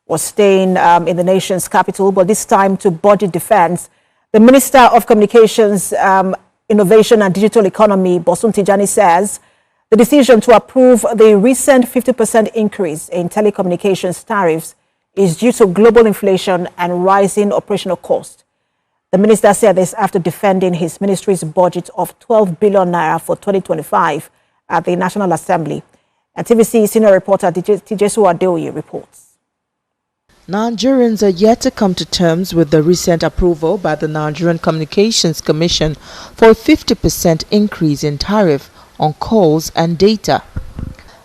was staying in the nation's capital, but this time to budget defense. The Minister of Communications, Innovation and Digital Economy, Bosun Tijani, says the decision to approve the recent 50% increase in telecommunications tariffs is due to global inflation and rising operational costs. The minister said this after defending his ministry's budget of 12 billion naira for 2025 at the National Assembly. And TVC senior reporter Tijesu Adeoye reports. Nigerians are yet to come to terms with the recent approval by the Nigerian Communications Commission for a 50% increase in tariff on calls and data.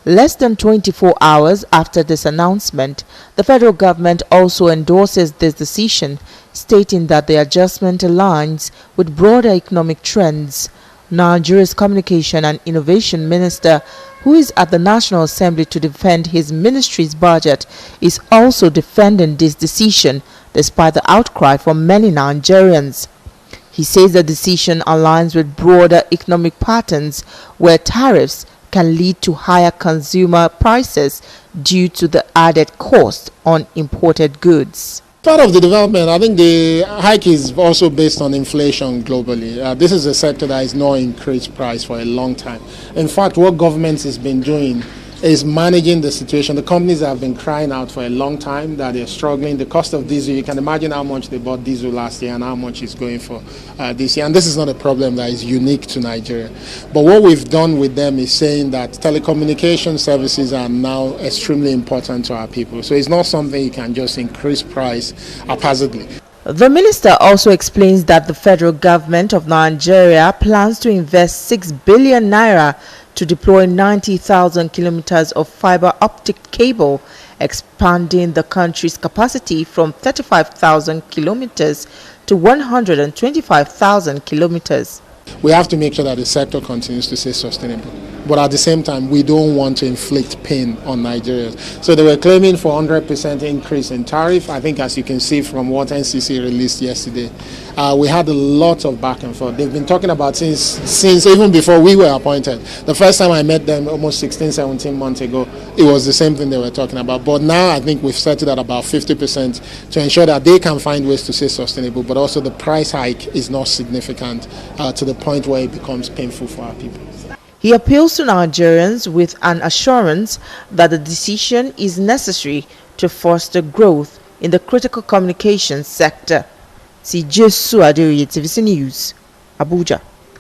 Less than 24 hours after this announcement, the federal government also endorses this decision, stating that the adjustment aligns with broader economic trends. Nigeria's Communication and Innovation Minister, who is at the National Assembly to defend his ministry's budget, is also defending this decision despite the outcry from many Nigerians. He says the decision aligns with broader economic patterns where tariffs can lead to higher consumer prices due to the added cost on imported goods. Part of the development, I think the hike is also based on inflation globally. This is a sector that has not increased price for a long time. In fact, what government has been doing is managing the situation. The companies have been crying out for a long time that they're struggling. The cost of diesel, you can imagine how much they bought diesel last year and how much it's going for this year. And this is not a problem that is unique to Nigeria. But what we've done with them is saying that telecommunication services are now extremely important to our people. So it's not something you can just increase price haphazardly. The minister also explains that the federal government of Nigeria plans to invest 6 billion naira to deploy 90,000 kilometers of fiber optic cable, expanding the country's capacity from 35,000 kilometers to 125,000 kilometers. We have to make sure that the sector continues to stay sustainable. But at the same time, we don't want to inflict pain on Nigerians. So they were claiming for 100% increase in tariff. I think as you can see from what NCC released yesterday, we had a lot of back and forth. They've been talking about since even before we were appointed. The first time I met them almost 16, 17 months ago, it was the same thing they were talking about. But now I think we've settled at about 50% to ensure that they can find ways to stay sustainable, but also the price hike is not significant to the point where it becomes painful for our people. He appeals to Nigerians with an assurance that the decision is necessary to foster growth in the critical communications sector. Tijesu Adeoye, TVC News, Abuja.